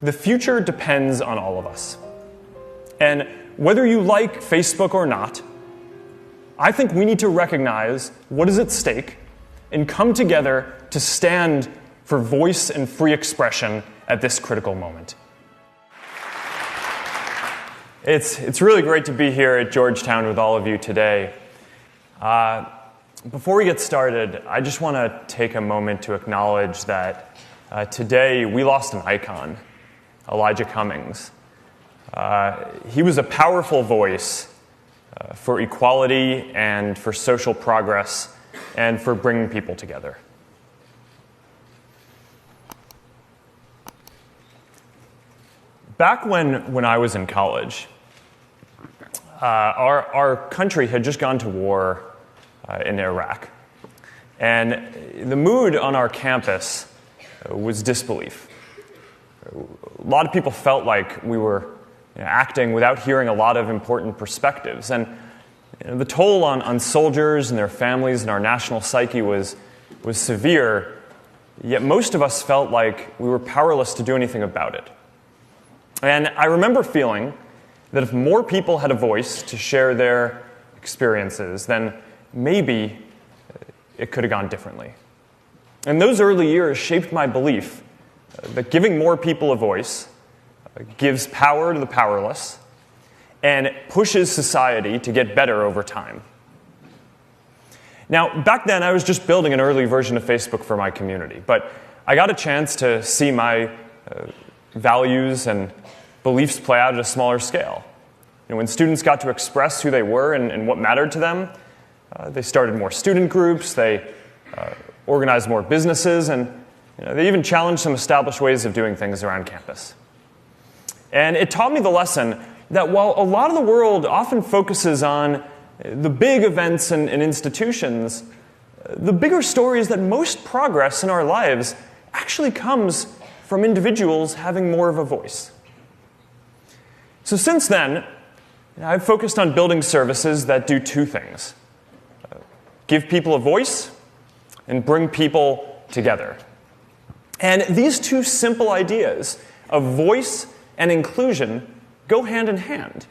The future depends on all of us. And whether you like Facebook or not, I think we need to recognize what is at stake and come together to stand for voice and free expression at this critical moment. It's really great to be here at Georgetown with all of you today. Before we get started, I just want to take a moment to acknowledge that today we lost an icon, Elijah Cummings. He was a powerful voice for equality and for social progress and for bringing people together. Back when I was in college, our country had just gone to war in Iraq. And the mood on our campus was disbelief. A lot of people felt like we were acting without hearing a lot of important perspectives. And the toll on soldiers and their families and our national psyche was severe, yet most of us felt like we were powerless to do anything about it. And I remember feeling that if more people had a voice to share their experiences, then maybe it could have gone differently. And those early years shaped my belief that giving more people a voice gives power to the powerless and pushes society to get better over time. Now, back then, I was just building an early version of Facebook for my community, but I got a chance to see my values and beliefs play out at a smaller scale. When students got to express who they were and what mattered to them, they started more student groups, they organized more businesses, and they even challenged some established ways of doing things around campus. And it taught me the lesson that while a lot of the world often focuses on the big events and institutions, the bigger story is that most progress in our lives actually comes from individuals having more of a voice. So since then, I've focused on building services that do two things: give people a voice and bring people together. And these two simple ideas of voice and inclusion go hand in hand.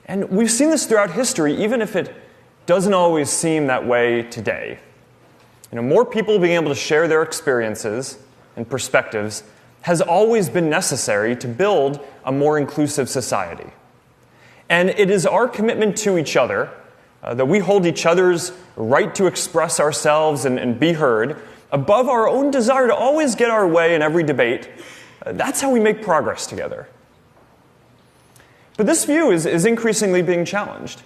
And we've seen this throughout history, even if it doesn't always seem that way today. More people being able to share their experiences and perspectives has always been necessary to build a more inclusive society. And it is our commitment to each other that we hold each other's right to express ourselves and be heard above our own desire to always get our way in every debate. That's how we make progress together. But this view is increasingly being challenged.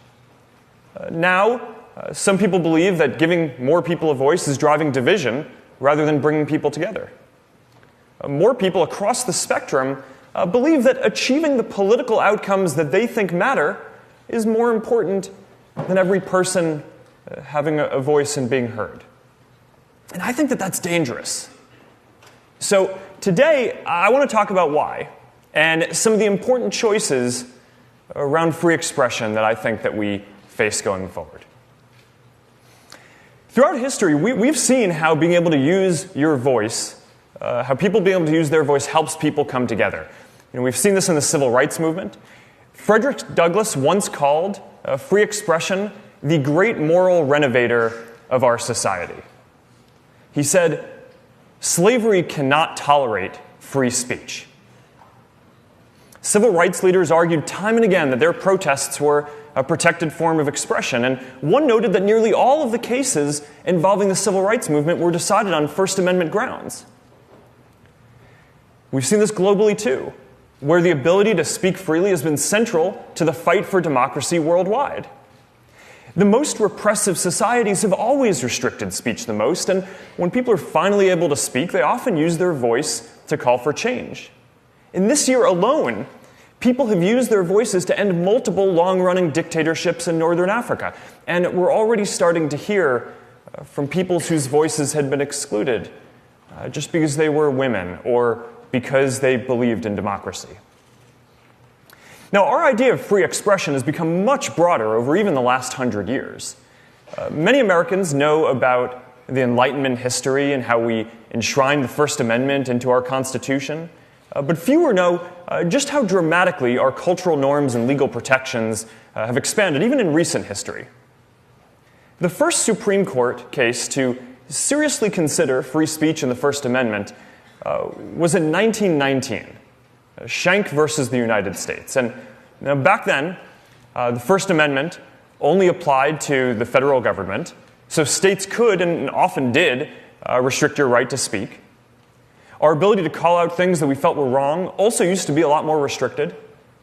Now, some people believe that giving more people a voice is driving division rather than bringing people together. More people across the spectrum believe that achieving the political outcomes that they think matter is more important than every person having a voice and being heard. And I think that that's dangerous. So today, I want to talk about why and some of the important choices around free expression that I think that we face going forward. Throughout history, we've seen how being able to use your voice, how people being able to use their voice helps people come together. We've seen this in the civil rights movement. Frederick Douglass once called free expression the great moral renovator of our society. He said, "Slavery cannot tolerate free speech." Civil rights leaders argued time and again that their protests were a protected form of expression, and one noted that nearly all of the cases involving the civil rights movement were decided on First Amendment grounds. We've seen this globally too, where the ability to speak freely has been central to the fight for democracy worldwide. The most repressive societies have always restricted speech the most, and when people are finally able to speak, they often use their voice to call for change. In this year alone, people have used their voices to end multiple long-running dictatorships in Northern Africa, and we're already starting to hear from peoples whose voices had been excluded just because they were women or because they believed in democracy. Now, our idea of free expression has become much broader over even the last 100 years. Many Americans know about the Enlightenment history and how we enshrined the First Amendment into our Constitution. but fewer know just how dramatically our cultural norms and legal protections have expanded, even in recent history. The first Supreme Court case to seriously consider free speech in the First Amendment was in 1919, Schenck versus the United States. And back then, the First Amendment only applied to the federal government, so states could, and often did, restrict your right to speak. Our ability to call out things that we felt were wrong also used to be a lot more restricted.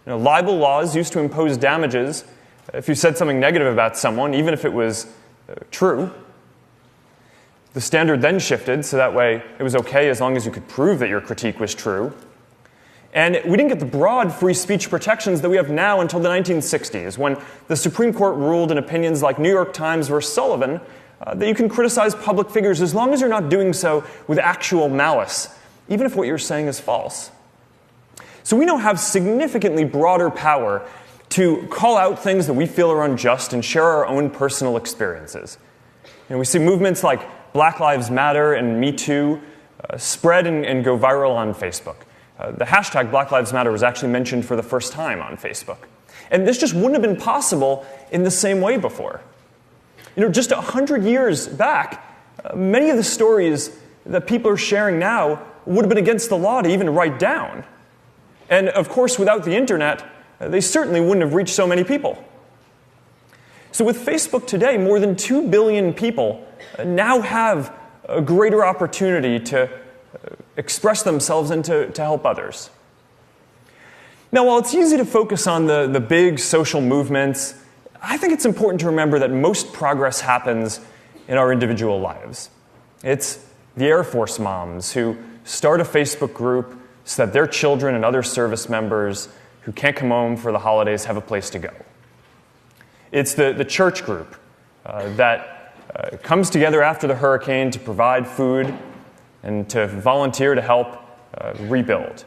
Libel laws used to impose damages if you said something negative about someone, even if it was true. The standard then shifted, so that way it was okay as long as you could prove that your critique was true. And we didn't get the broad free speech protections that we have now until the 1960s, when the Supreme Court ruled in opinions like New York Times versus Sullivan that you can criticize public figures as long as you're not doing so with actual malice, even if what you're saying is false. So we now have significantly broader power to call out things that we feel are unjust and share our own personal experiences. We see movements like Black Lives Matter and Me Too spread and go viral on Facebook. The hashtag Black Lives Matter was actually mentioned for the first time on Facebook. And this just wouldn't have been possible in the same way before. Just 100 years back, many of the stories that people are sharing now would have been against the law to even write down. And of course, without the internet, they certainly wouldn't have reached so many people. So with Facebook today, more than 2 billion people now have a greater opportunity to express themselves and to help others. Now, while it's easy to focus on the big social movements, I think it's important to remember that most progress happens in our individual lives. It's the Air Force moms who start a Facebook group so that their children and other service members who can't come home for the holidays have a place to go. It's the church group that comes together after the hurricane to provide food and to volunteer to help rebuild.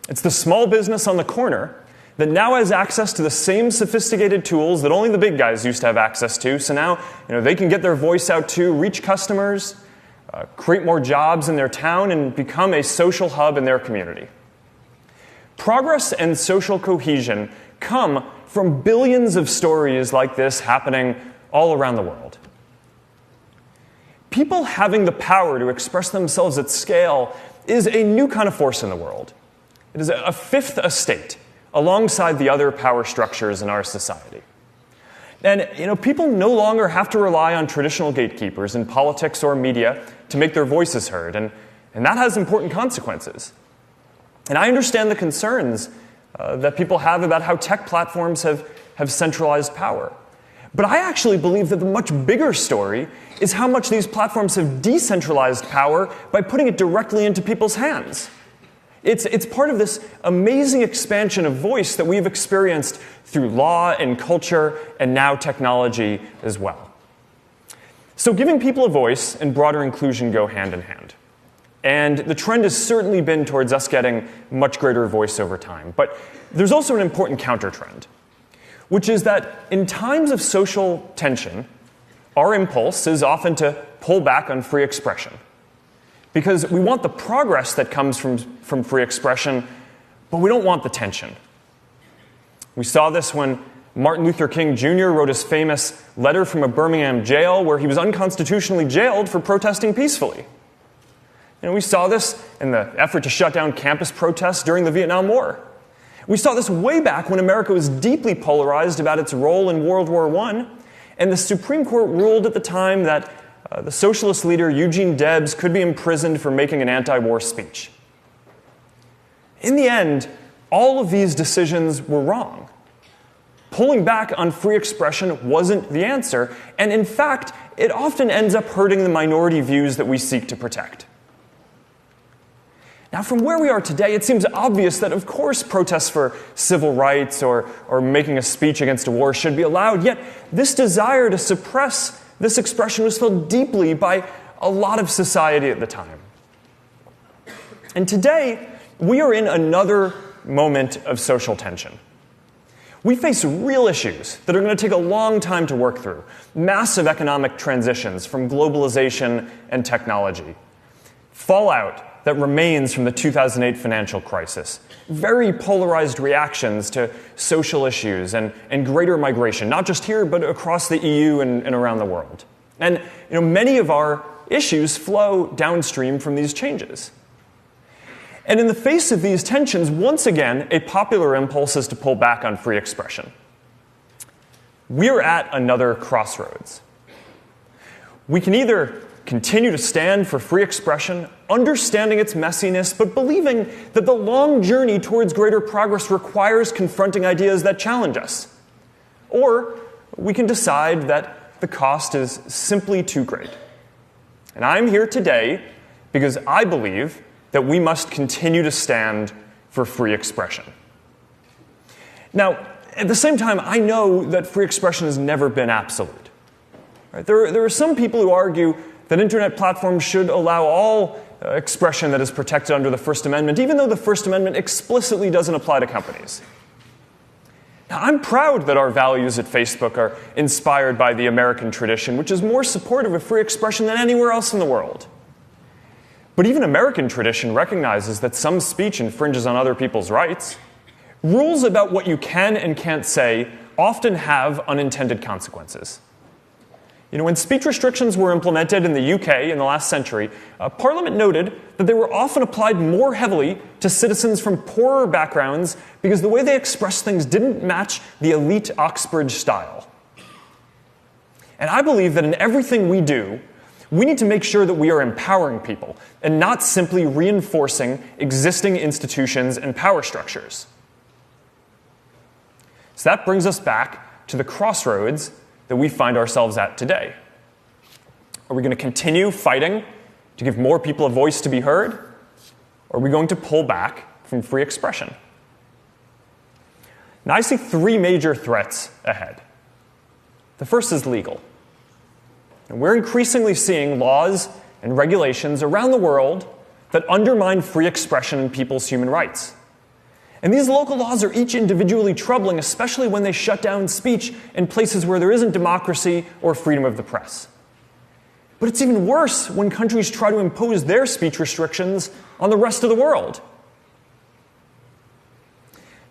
It's the small business on the corner that now has access to the same sophisticated tools that only the big guys used to have access to. So now they can get their voice out too, reach customers, create more jobs in their town, and become a social hub in their community. Progress and social cohesion come from billions of stories like this happening all around the world. People having the power to express themselves at scale is a new kind of force in the world. It is a fifth estate alongside the other power structures in our society. And people no longer have to rely on traditional gatekeepers in politics or media to make their voices heard, and that has important consequences. And I understand the concerns that people have about how tech platforms have centralized power. But I actually believe that the much bigger story is how much these platforms have decentralized power by putting it directly into people's hands. It's part of this amazing expansion of voice that we've experienced through law and culture and now technology as well. So giving people a voice and broader inclusion go hand in hand. And the trend has certainly been towards us getting much greater voice over time. But there's also an important counter-trend, which is that in times of social tension, our impulse is often to pull back on free expression. Because we want the progress that comes from free expression, but we don't want the tension. We saw this when Martin Luther King Jr. wrote his famous letter from a Birmingham jail where he was unconstitutionally jailed for protesting peacefully. We saw this in the effort to shut down campus protests during the Vietnam War. We saw this way back when America was deeply polarized about its role in World War I, and the Supreme Court ruled at the time that the socialist leader Eugene Debs could be imprisoned for making an anti-war speech. In the end, all of these decisions were wrong. Pulling back on free expression wasn't the answer, and in fact, it often ends up hurting the minority views that we seek to protect. Now, from where we are today, it seems obvious that, of course, protests for civil rights or making a speech against a war should be allowed, yet this desire to suppress this expression was felt deeply by a lot of society at the time. And today, we are in another moment of social tension. We face real issues that are going to take a long time to work through. Massive economic transitions from globalization and technology. Fallout that remains from the 2008 financial crisis. Very polarized reactions to social issues and greater migration, not just here, but across the EU and around the world. And many of our issues flow downstream from these changes. And in the face of these tensions, once again, a popular impulse is to pull back on free expression. We're at another crossroads. We can either continue to stand for free expression, understanding its messiness, but believing that the long journey towards greater progress requires confronting ideas that challenge us. Or we can decide that the cost is simply too great. And I'm here today because I believe that we must continue to stand for free expression. Now, at the same time, I know that free expression has never been absolute. Right? There are some people who argue that internet platforms should allow all expression that is protected under the First Amendment, even though the First Amendment explicitly doesn't apply to companies. Now, I'm proud that our values at Facebook are inspired by the American tradition, which is more supportive of free expression than anywhere else in the world. But even American tradition recognizes that some speech infringes on other people's rights. Rules about what you can and can't say often have unintended consequences. When speech restrictions were implemented in the UK in the last century, Parliament noted that they were often applied more heavily to citizens from poorer backgrounds because the way they expressed things didn't match the elite Oxbridge style. And I believe that in everything we do, we need to make sure that we are empowering people and not simply reinforcing existing institutions and power structures. So that brings us back to the crossroads that we find ourselves at today. Are we going to continue fighting to give more people a voice to be heard? Or are we going to pull back from free expression? Now, I see three major threats ahead. The first is legal. And we're increasingly seeing laws and regulations around the world that undermine free expression and people's human rights. And these local laws are each individually troubling, especially when they shut down speech in places where there isn't democracy or freedom of the press. But it's even worse when countries try to impose their speech restrictions on the rest of the world.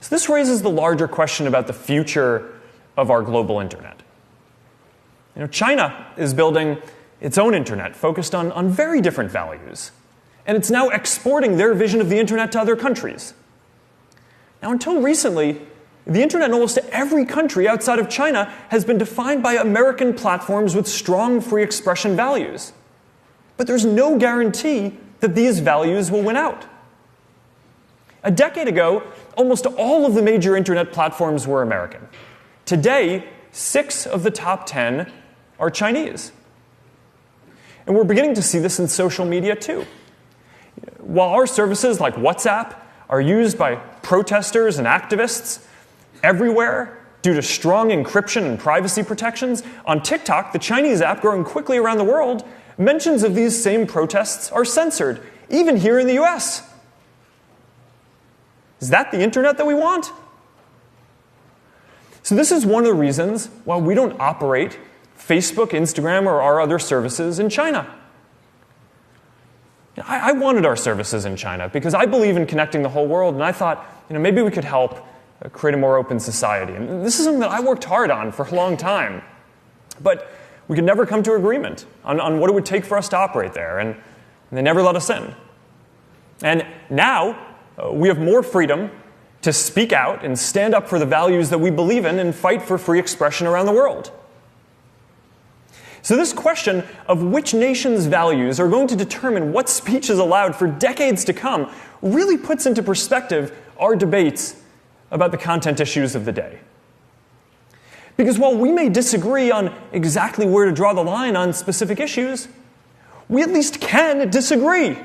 So this raises the larger question about the future of our global internet. China is building its own internet focused on very different values. And it's now exporting their vision of the internet to other countries. Now, until recently, the internet in almost every country outside of China has been defined by American platforms with strong free expression values. But there's no guarantee that these values will win out. A decade ago, almost all of the major internet platforms were American. Today, 6 of the top 10 are Chinese. And we're beginning to see this in social media too. While our services like WhatsApp are used by protesters and activists everywhere due to strong encryption and privacy protections, on TikTok, the Chinese app growing quickly around the world, mentions of these same protests are censored, even here in the US. Is that the internet that we want? So this is one of the reasons why we don't operate Facebook, Instagram, or our other services in China. I wanted our services in China because I believe in connecting the whole world, and I thought, maybe we could help create a more open society. And this is something that I worked hard on for a long time. But we could never come to agreement on what it would take for us to operate there, and they never let us in. And now, we have more freedom to speak out and stand up for the values that we believe in and fight for free expression around the world. So this question of which nation's values are going to determine what speech is allowed for decades to come really puts into perspective our debates about the content issues of the day. Because while we may disagree on exactly where to draw the line on specific issues, we at least can disagree.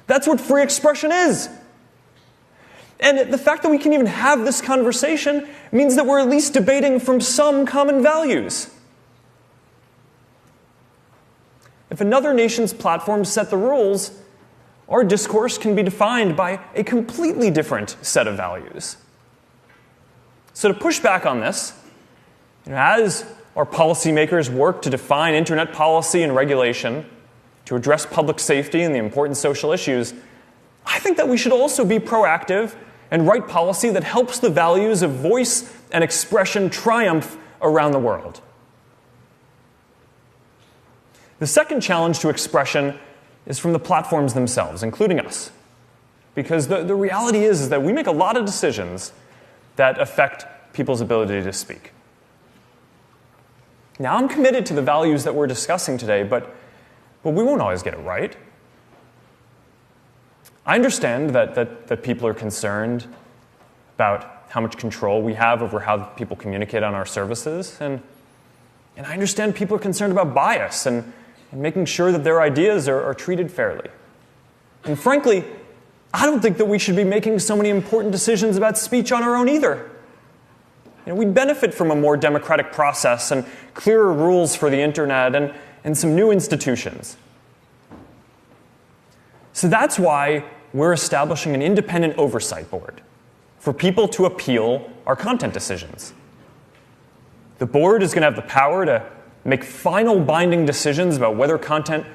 That's what free expression is. And the fact that we can even have this conversation means that we're at least debating from some common values. If another nation's platforms set the rules, our discourse can be defined by a completely different set of values. So to push back on this, as our policymakers work to define internet policy and regulation, to address public safety and the important social issues, I think that we should also be proactive and write policy that helps the values of voice and expression triumph around the world. The second challenge to expression is from the platforms themselves, including us. Because the reality is that we make a lot of decisions that affect people's ability to speak. Now, I'm committed to the values that we're discussing today, but we won't always get it right. I understand that people are concerned about how much control we have over how people communicate on our services, and I understand people are concerned about bias and making sure that their ideas are treated fairly. And frankly, I don't think that we should be making so many important decisions about speech on our own either. We'd benefit from a more democratic process and clearer rules for the internet and some new institutions. So that's why we're establishing an independent oversight board for people to appeal our content decisions. The board is going to have the power to make final binding decisions about whether content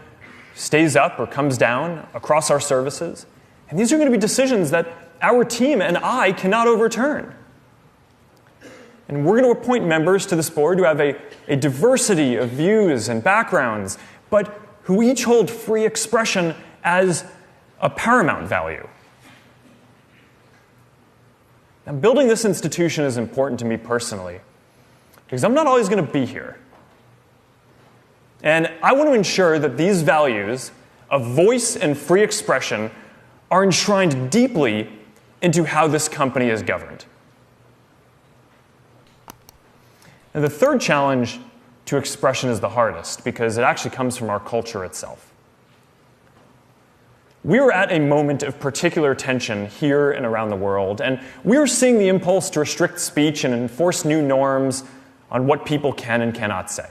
stays up or comes down across our services. And these are going to be decisions that our team and I cannot overturn. And we're going to appoint members to this board who have a diversity of views and backgrounds, but who each hold free expression as a paramount value. Now, building this institution is important to me personally, because I'm not always going to be here. And I want to ensure that these values of voice and free expression are enshrined deeply into how this company is governed. And the third challenge to expression is the hardest, because it actually comes from our culture itself. We are at a moment of particular tension here and around the world, and we are seeing the impulse to restrict speech and enforce new norms on what people can and cannot say.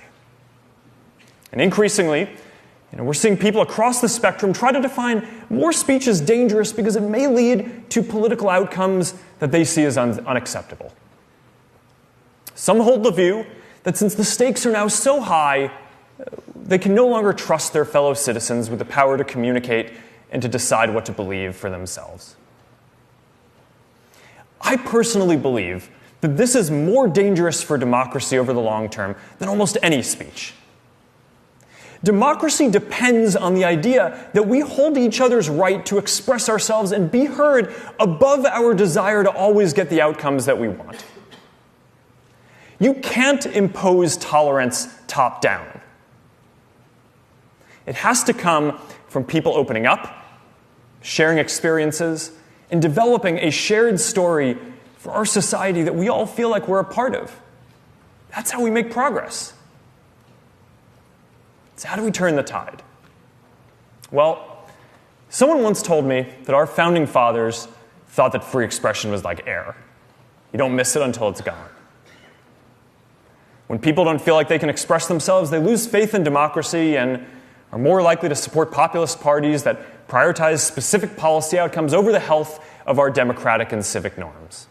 And increasingly, we're seeing people across the spectrum try to define more speech as dangerous because it may lead to political outcomes that they see as unacceptable. Some hold the view that since the stakes are now so high, they can no longer trust their fellow citizens with the power to communicate and to decide what to believe for themselves. I personally believe that this is more dangerous for democracy over the long term than almost any speech. Democracy depends on the idea that we hold each other's right to express ourselves and be heard above our desire to always get the outcomes that we want. You can't impose tolerance top-down. It has to come from people opening up, sharing experiences, and developing a shared story for our society that we all feel like we're a part of. That's how we make progress. So how do we turn the tide? Well, someone once told me that our founding fathers thought that free expression was like air. You don't miss it until it's gone. When people don't feel like they can express themselves, they lose faith in democracy and are more likely to support populist parties that prioritize specific policy outcomes over the health of our democratic and civic norms.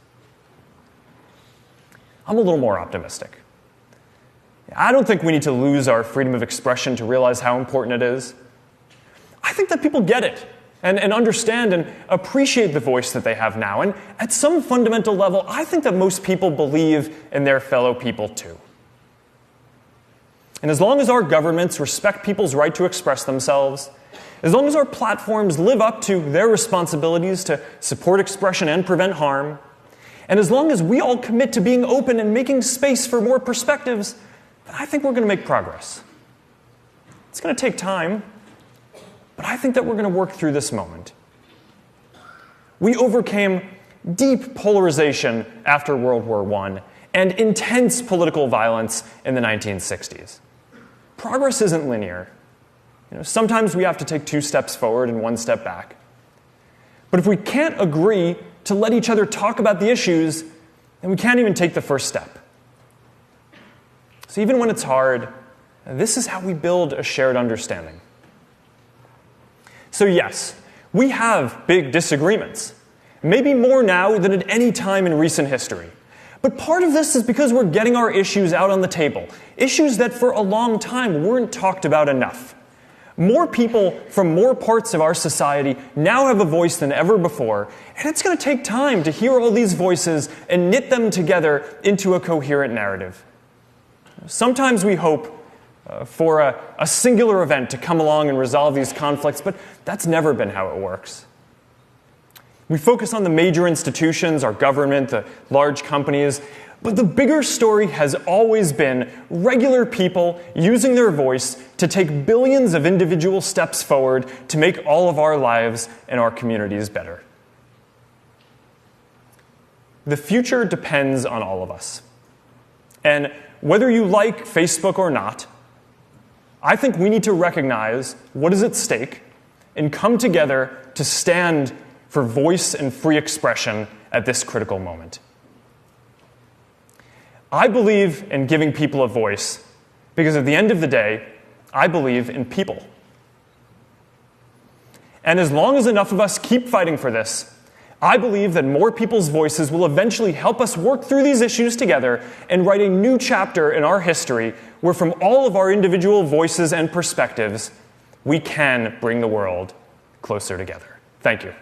I'm a little more optimistic. I don't think we need to lose our freedom of expression to realize how important it is. I think that people get it and understand and appreciate the voice that they have now. And at some fundamental level, I think that most people believe in their fellow people too. And as long as our governments respect people's right to express themselves, as long as our platforms live up to their responsibilities to support expression and prevent harm, and as long as we all commit to being open and making space for more perspectives, I think we're going to make progress. It's going to take time, but I think that we're going to work through this moment. We overcame deep polarization after World War I and intense political violence in the 1960s. Progress isn't linear. Sometimes we have to take 2 steps forward and 1 step back. But if we can't agree to let each other talk about the issues, then we can't even take the first step. So even when it's hard, this is how we build a shared understanding. So yes, we have big disagreements, maybe more now than at any time in recent history. But part of this is because we're getting our issues out on the table, issues that for a long time weren't talked about enough. More people from more parts of our society now have a voice than ever before, and it's going to take time to hear all these voices and knit them together into a coherent narrative. Sometimes we hope for a singular event to come along and resolve these conflicts, but that's never been how it works. We focus on the major institutions, our government, the large companies, but the bigger story has always been regular people using their voice to take billions of individual steps forward to make all of our lives and our communities better. The future depends on all of us. And whether you like Facebook or not, I think we need to recognize what is at stake and come together to stand for voice and free expression at this critical moment. I believe in giving people a voice because at the end of the day, I believe in people. And as long as enough of us keep fighting for this, I believe that more people's voices will eventually help us work through these issues together and write a new chapter in our history where from all of our individual voices and perspectives, we can bring the world closer together. Thank you.